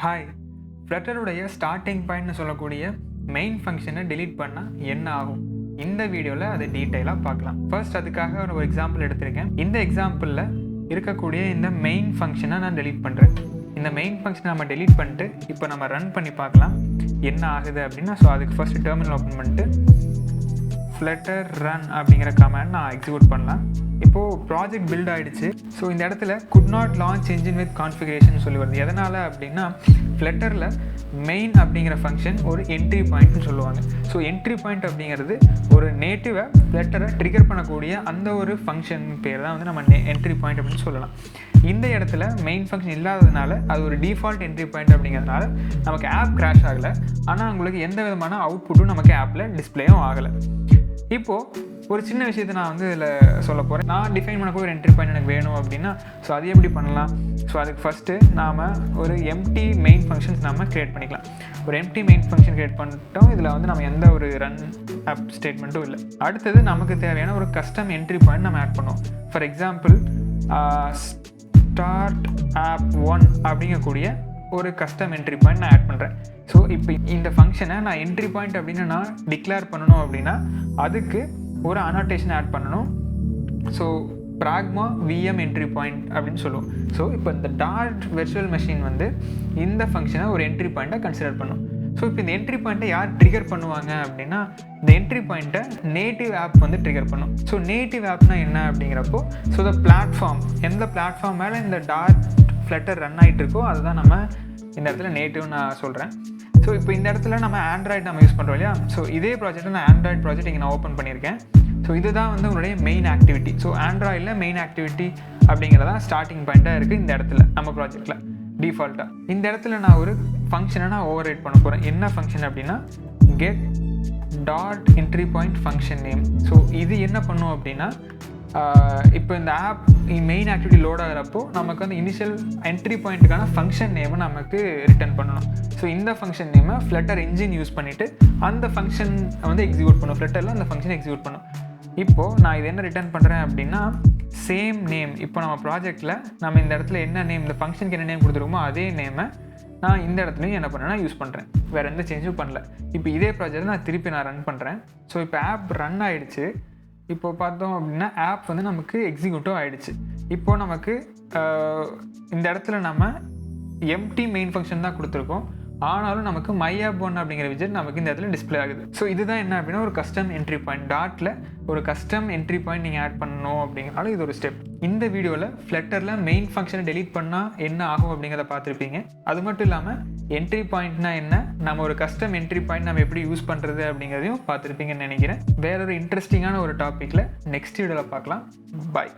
Hi, ஃப்ளட்டருடைய starting பாயிண்ட்னு சொல்லக்கூடிய main ஃபங்க்ஷனை delete பண்ணால் என்ன ஆகும்? இந்த வீடியோவில் அதை டீட்டெயிலாக பார்க்கலாம். ஃபர்ஸ்ட் அதுக்காக ஒரு எக்ஸாம்பிள் எடுத்திருக்கேன். இந்த எக்ஸாம்பிளில் இருக்கக்கூடிய இந்த மெயின் ஃபங்க்ஷனை நான் delete பண்ணுறேன். இந்த மெயின் ஃபங்க்ஷனை நம்ம delete பண்ணிட்டு இப்போ நம்ம ரன் பண்ணி பார்க்கலாம் என்ன ஆகுது அப்படின்னா. ஸோ அதுக்கு ஃபர்ஸ்ட் டெர்மினல் ஓப்பன் பண்ணிட்டு flutter run அப்படிங்கிற கமாண்ட் நான் எக்ஸிக்யூட் பண்ணலாம். இப்போது ப்ராஜெக்ட் பில்ட் ஆகிடுச்சு. ஸோ இந்த இடத்துல could not launch engine with configuration சொல்லி வருது. எதனால் அப்படின்னா ஃப்ளட்டரில் மெயின் அப்படிங்கிற ஃபங்க்ஷன் ஒரு என்ட்ரி பாயிண்ட்னு சொல்லுவாங்க. ஸோ என்ட்ரி பாயிண்ட் அப்படிங்கிறது ஒரு நேட்டிவை ஃப்ளட்டரை ட்ரிகர் பண்ணக்கூடிய அந்த ஒரு ஃபங்க்ஷன் பேர் தான் வந்து நம்ம என்ட்ரி பாயிண்ட் அப்படின்னு சொல்லலாம். இந்த இடத்துல மெயின் ஃபங்க்ஷன் இல்லாததுனால அது ஒரு டிஃபால்ட் என்ட்ரி பாயிண்ட் அப்படிங்கிறதுனால நமக்கு ஆப் கிராஷ் ஆகலை. ஆனால் உங்களுக்கு எந்த விதமான அவுட்புட்டும் நமக்கு ஆப்பில் டிஸ்பிளேயும் ஆகலை. இப்போது ஒரு சின்ன விஷயத்தை நான் வந்து இதில் சொல்ல போகிறேன். நான் டிஃபைன் பண்ணக்கூடிய ஒரு என்ட்ரி பாயிண்ட் எனக்கு வேணும் அப்படின்னா ஸோ அது எப்படி பண்ணலாம்? ஸோ அதுக்கு ஃபஸ்ட்டு நாம் ஒரு எம்டி மெயின் ஃபங்க்ஷன்ஸ் நம்ம க்ரியேட் பண்ணிக்கலாம். ஒரு எம்டி மெயின் ஃபங்க்ஷன் க்ரியேட் பண்ணிட்டோம். இதில் வந்து நம்ம எந்த ஒரு ரன் ஆப் ஸ்டேட்மெண்ட்டும் இல்லை. அடுத்தது நமக்கு தேவையான ஒரு கஸ்டம் என்ட்ரி பாயிண்ட் நம்ம ஆட் பண்ணுவோம். ஃபார் எக்ஸாம்பிள் ஸ்டார்ட் ஆப் 1 அப்படிங்கக்கூடிய ஒரு கஸ்டம் என்ட்ரி பாயிண்ட் நான் ஆட் பண்ணுறேன். ஸோ இப்போ இந்த ஃபங்க்ஷனை நான் என்ட்ரி பாயிண்ட் அப்படின்னு நான் டிக்ளேர் பண்ணணும் அப்படின்னா அதுக்கு ஒரு annotation ஆட் பண்ணணும். ஸோ ப்ராக்மா விஎம் என்ட்ரி பாயிண்ட் அப்படின்னு சொல்லுவோம். ஸோ இப்போ இந்த டாட் வெர்ச்சுவல் மெஷின் வந்து இந்த ஃபங்க்ஷனை ஒரு என்ட்ரி பாயிண்ட்டை கன்சிடர் பண்ணும். ஸோ இப்போ இந்த என்ட்ரி பாயிண்ட்டை யார் ட்ரிகர் பண்ணுவாங்க அப்படின்னா இந்த என்ட்ரி பாயிண்ட்டை நேட்டிவ் ஆப் வந்து ட்ரிகர் பண்ணும். ஸோ நேட்டிவ் ஆப்னா என்ன அப்படிங்கிறப்போ ஸோ த பிளாட்ஃபார்ம், எந்த பிளாட்ஃபார்ம் மேலே இந்த டாட் ஃப்ளட்டர் ரன் ஆகிட்டு இருக்கோ அதுதான் நம்ம இந்த இடத்துல நேட்டிவ் நான் சொல்கிறேன். ஸோ இப்போ இந்த இடத்துல நம்ம ஆண்ட்ராய்டு நம்ம யூஸ் பண்ணுறோம் இல்லையா? ஸோ இதே ப்ராஜெக்ட்டை நான் ஆண்ட்ராய்டு ப்ராஜெக்ட் இங்கே நான் ஓப்பன் பண்ணியிருக்கேன். ஸோ இதுதான் வந்து உங்களுடைய மெயின் ஆக்டிவிட்டி. ஸோ ஆண்ட்ராய்டில் மெயின் ஆக்டிவிட்டி அப்படிங்கிறதான் ஸ்டார்டிங் பாயிண்ட்டாக இருக்குது இந்த இடத்துல நம்ம ப்ராஜெக்டில் டிஃபால்ட்டாக. இந்த இடத்துல நான் ஒரு ஃபங்க்ஷனை நான் ஓவர் ரைட் பண்ண போகிறேன். என்ன ஃபங்க்ஷன் அப்படின்னா get dot entry point function name. So இது என்ன பண்ணும் அப்படின்னா இப்போ இந்த ஆப் மெயின் ஆக்டிவிட்டி லோட் ஆகிறப்போ நமக்கு வந்து இனிஷியல் என்ட்ரி பாயிண்ட்டுக்கான ஃபங்க்ஷன் நேமை நமக்கு ரிட்டர்ன் பண்ணணும். ஸோ இந்த ஃபங்க்ஷன் நேமை ஃப்ளட்டர் என்ஜின் யூஸ் பண்ணிவிட்டு அந்த ஃபங்க்ஷன் வந்து எக்ஸிக்யூட் பண்ணும். ஃப்ளட்டரில் அந்த ஃபங்க்ஷன் எக்ஸிக்யூட் பண்ணும். இப்போது நான் இது என்ன ரிட்டர்ன் பண்ணுறேன் அப்படின்னா சேம் நேம். இப்போ நம்ம ப்ராஜெக்டில் நம்ம இந்த இடத்துல என்ன நேம், இந்த ஃபங்க்ஷனுக்கு என்ன நேம் கொடுத்துருக்கோமோ அதே நேமை நான் இந்த இடத்துலையும் என்ன பண்ணுறேன்னா யூஸ் பண்ணுறேன். வேறு எந்த சேஞ்சும் பண்ணல. இப்போ இதே ப்ராஜெக்ட் நான் திருப்பி நான் ரன் பண்ணுறேன். ஸோ இப்போ ஆப் ரன் ஆகிடுச்சு. இப்போ பார்த்தோம் அப்படின்னா ஆப் வந்து நமக்கு எக்ஸிக்யூட்டிவ் ஆகிடுச்சு. இப்போது நமக்கு இந்த இடத்துல நம்ம எம்டி மெயின் ஃபங்க்ஷன் தான் கொடுத்துருக்கோம். ஆனாலும் நமக்கு மை ஆப் 1 அப்படிங்கிற விஜெட் நமக்கு இந்த இடத்துல டிஸ்பிளே ஆகுது. ஸோ இதுதான் என்ன அப்படின்னா ஒரு கஸ்டம் என்ட்ரி பாயிண்ட். டாட்டில் ஒரு கஸ்டம் என்ட்ரி பாயிண்ட் நீங்கள் ஆட் பண்ணணும் அப்படிங்கிறனால இது ஒரு ஸ்டெப். இந்த வீடியோவில் ஃப்ளட்டரில் மெயின் ஃபங்க்ஷனை டெலீட் பண்ணால் என்ன ஆகும் அப்படிங்கிறத பார்த்துருப்பீங்க. அது மட்டும் இல்லாமல் என்ட்ரி பாயிண்ட்னா என்ன, நம்ம ஒரு கஸ்டம் என்ட்ரி பாயிண்ட் நம்ம எப்படி யூஸ் பண்ணுறது அப்படிங்கிறதையும் பார்த்துருப்பீங்கன்னு நினைக்கிறேன். வேறொரு இன்ட்ரெஸ்டிங்கான ஒரு டாப்பிக்கில் நெக்ஸ்ட் வீடியோவில் பார்க்கலாம். பாய்.